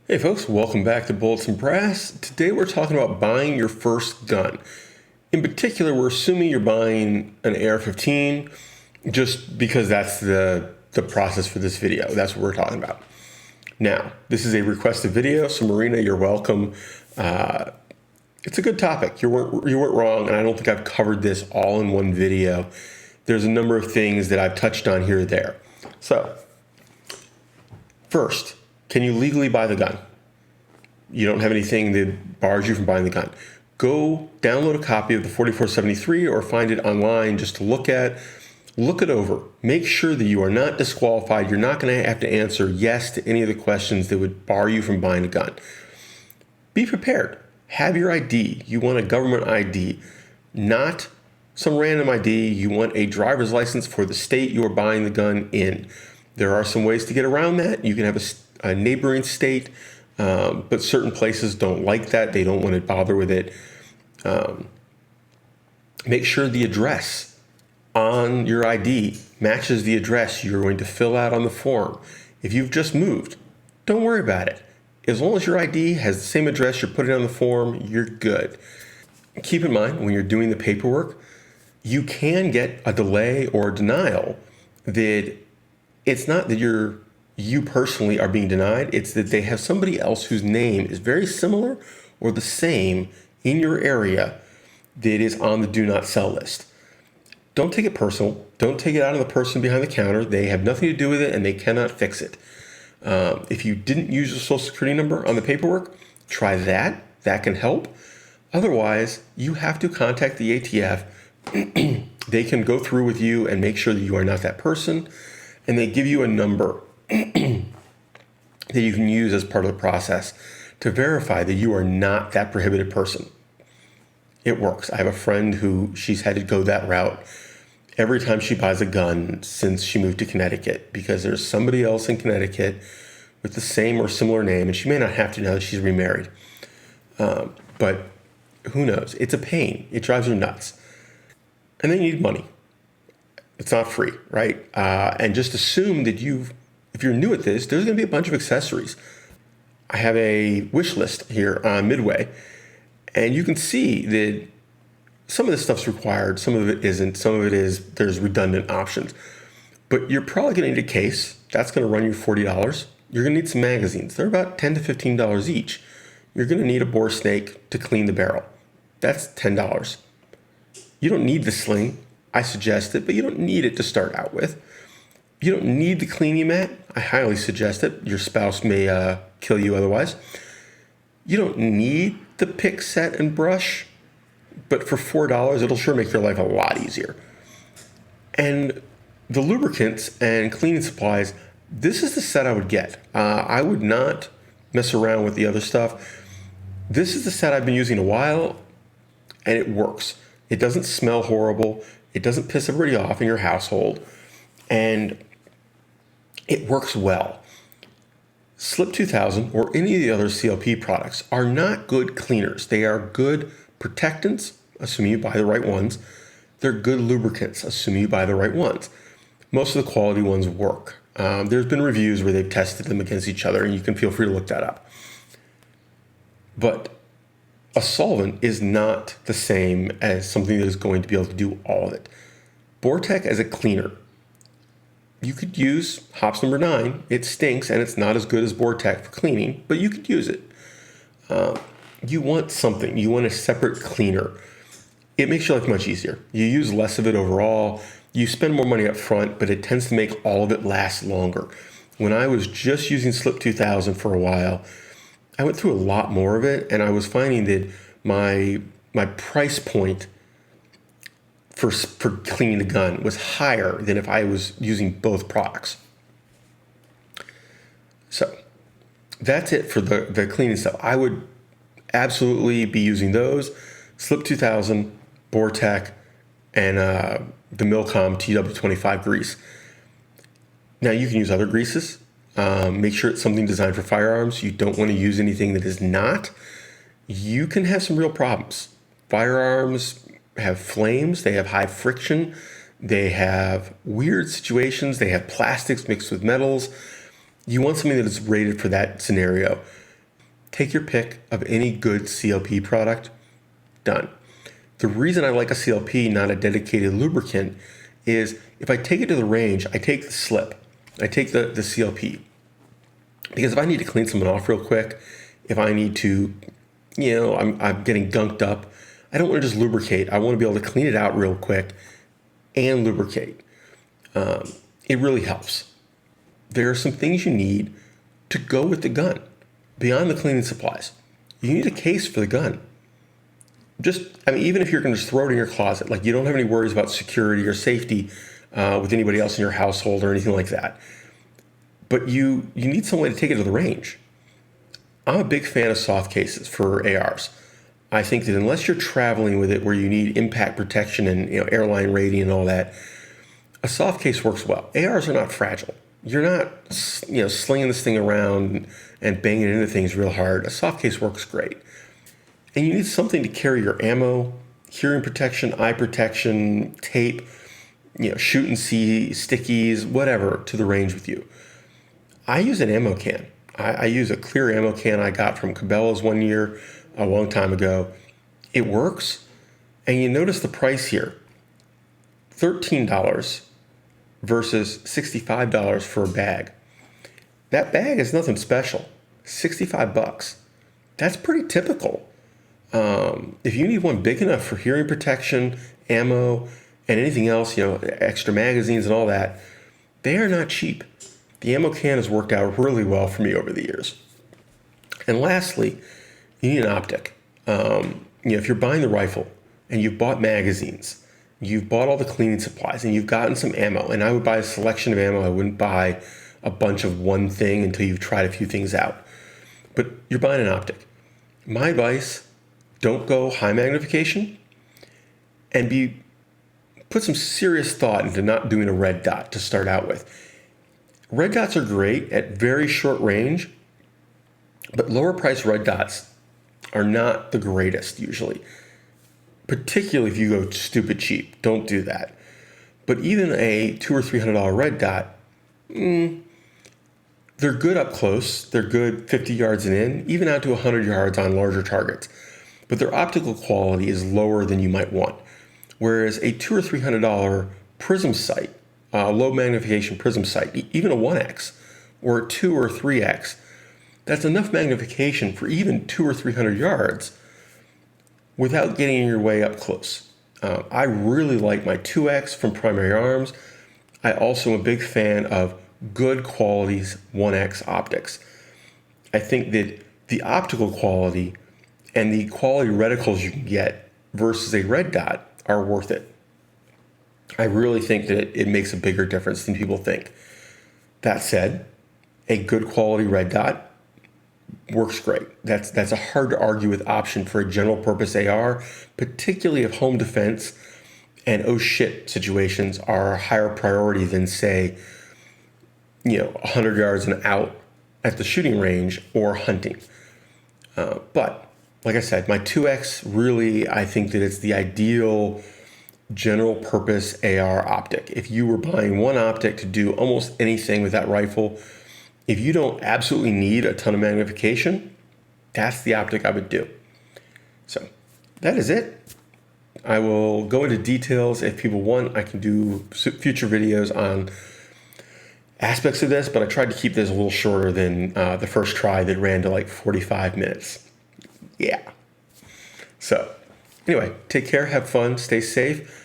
Hey folks, welcome back to Bullets and Brass. Today we're talking about buying your first gun. In particular, we're assuming you're buying an AR15 just because that's the process for this video. That's what we're talking about. Now, this is a requested video, so Marina, you're welcome. It's a good topic. You weren't wrong, and I don't think I've covered this all in one video. There's a number of things that I've touched on here or there. So, first, can you legally buy the gun? You don't have anything that bars you from buying the gun. Go download a copy of the 4473 or find it online just to look it over. Make sure that you are not disqualified. You're not going to have to answer yes to any of the questions that would bar you from buying a gun. Be prepared. Have your ID. You want a government ID, not some random ID. You want a driver's license for the state you are buying the gun in. There are some ways to get around that. You can have a neighboring state, but certain places don't like that. They don't want to bother with it. Make sure the address on your ID matches the address you're going to fill out on the form. If you've just moved, don't worry about it. As long as your ID has the same address you're putting on the form, you're good. Keep in mind, when you're doing the paperwork, you can get a delay or a denial that it's not that you personally are being denied, it's that they have somebody else whose name is very similar or the same in your area that is on the do not sell list. Don't take it personal. Don't take it out of the person behind the counter. They have nothing to do with it and they cannot fix it. If you didn't use your social security number on the paperwork, try that. That can help. Otherwise, you have to contact the ATF. They can go through with you and make sure that you are not that person. And they give you a number that you can use as part of the process to verify that you are not that prohibited person. It works. I have a friend who she's had to go that route every time she buys a gun since she moved to Connecticut, because there's somebody else in Connecticut with the same or similar name, and she may not have to now that she's remarried. But who knows? It's a pain. It drives her nuts. And then you need money. It's not free, right? And just assume that if you're new at this, there's going to be a bunch of accessories. I have a wish list here on Midway, and you can see that some of this stuff's required, some of it isn't, some of it is, there's redundant options. But you're probably going to need a case. That's going to run you $40. You're going to need some magazines. They're about $10 to $15 each. You're going to need a bore snake to clean the barrel. That's $10. You don't need the sling. I suggest it, but you don't need it to start out with. You don't need the cleaning mat. I highly suggest it. Your spouse may kill you otherwise. You don't need the pick, set, and brush, but for $4, it'll sure make your life a lot easier. And the lubricants and cleaning supplies, this is the set I would get. I would not mess around with the other stuff. This is the set I've been using a while, and it works. It doesn't smell horrible. It doesn't piss everybody off in your household, and it works well. Slip 2000 or any of the other CLP products are not good cleaners. They are good protectants, assuming you buy the right ones. They're good lubricants, assuming you buy the right ones. Most of the quality ones work. There's been reviews where they've tested them against each other, and you can feel free to look that up. But a solvent is not the same as something that is going to be able to do all of it. Bortec as a cleaner, you could use hops number 9. It stinks and it's not as good as Bortec for cleaning, but you could use it. You want something. You want a separate cleaner. It makes your life much easier. You use less of it overall. You spend more money up front, but it tends to make all of it last longer. When I was just using Slip 2000 for a while, I went through a lot more of it, and I was finding that my price point for cleaning the gun was higher than if I was using both products. So that's it for the cleaning stuff. I would absolutely be using those: Slip 2000, Bortec, and the Milcom TW25 grease. Now you can use other greases. Make sure it's something designed for firearms. You don't want to use anything that is not. You can have some real problems. Firearms have flames. They have high friction. They have weird situations. They have plastics mixed with metals. You want something that is rated for that scenario. take your pick of any good CLP product, done. The reason I like a CLP, not a dedicated lubricant, is if I take it to the range, I take the slip. I take the CLP. Because if I need to clean someone off real quick, if I need to, I'm getting gunked up, I don't want to just lubricate. I want to be able to clean it out real quick and lubricate. It really helps. There are some things you need to go with the gun beyond the cleaning supplies. You need a case for the gun. Even if you're going to just throw it in your closet, like you don't have any worries about security or safety with anybody else in your household or anything like that. But you need some way to take it to the range. I'm a big fan of soft cases for ARs. I think that unless you're traveling with it where you need impact protection and airline rating and all that, a soft case works well. ARs are not fragile. You're not slinging this thing around and banging into things real hard. A soft case works great. And you need something to carry your ammo, hearing protection, eye protection, tape, shoot and see, stickies, whatever, to the range with you. I use an ammo can. I use a clear ammo can I got from Cabela's one year, a long time ago. It works. And you notice the price here. $13 versus $65 for a bag. That bag is nothing special. $65. That's pretty typical. If you need one big enough for hearing protection, ammo, and anything else, extra magazines and all that, they are not cheap. The ammo can has worked out really well for me over the years. And lastly, you need an optic. If you're buying the rifle and you've bought magazines, you've bought all the cleaning supplies, and you've gotten some ammo, and I would buy a selection of ammo. I wouldn't buy a bunch of one thing until you've tried a few things out. But you're buying an optic. My advice, don't go high magnification, and put some serious thought into not doing a red dot to start out with. Red dots are great at very short range, but lower price red dots are not the greatest usually, particularly if you go stupid cheap. Don't do that. But even a $200 or $300 red dot, they're good up close. They're good 50 yards and in, even out to 100 yards on larger targets. But their optical quality is lower than you might want. Whereas a $200 or $300 prism sight, low magnification prism sight, even a 1x or a 2 or 3x, that's enough magnification for even 200 or 300 yards without getting in your way up close. I really like my 2x from Primary Arms. I also am a big fan of good quality 1x optics. I think that the optical quality and the quality reticles you can get versus a red dot are worth it. I really think that it makes a bigger difference than people think. That said, a good quality red dot works great. That's a hard to argue with option for a general purpose AR, particularly if home defense and oh shit situations are a higher priority than, say, 100 yards and out at the shooting range or hunting. But like I said, my 2X really, I think that it's the ideal general purpose AR optic. If you were buying one optic to do almost anything with that rifle, if you don't absolutely need a ton of magnification, that's the optic I would do. So that is it. I will go into details if people want. I can do future videos on aspects of this, but I tried to keep this a little shorter than the first try that ran to like 45 minutes. Yeah. So anyway, take care, have fun, stay safe.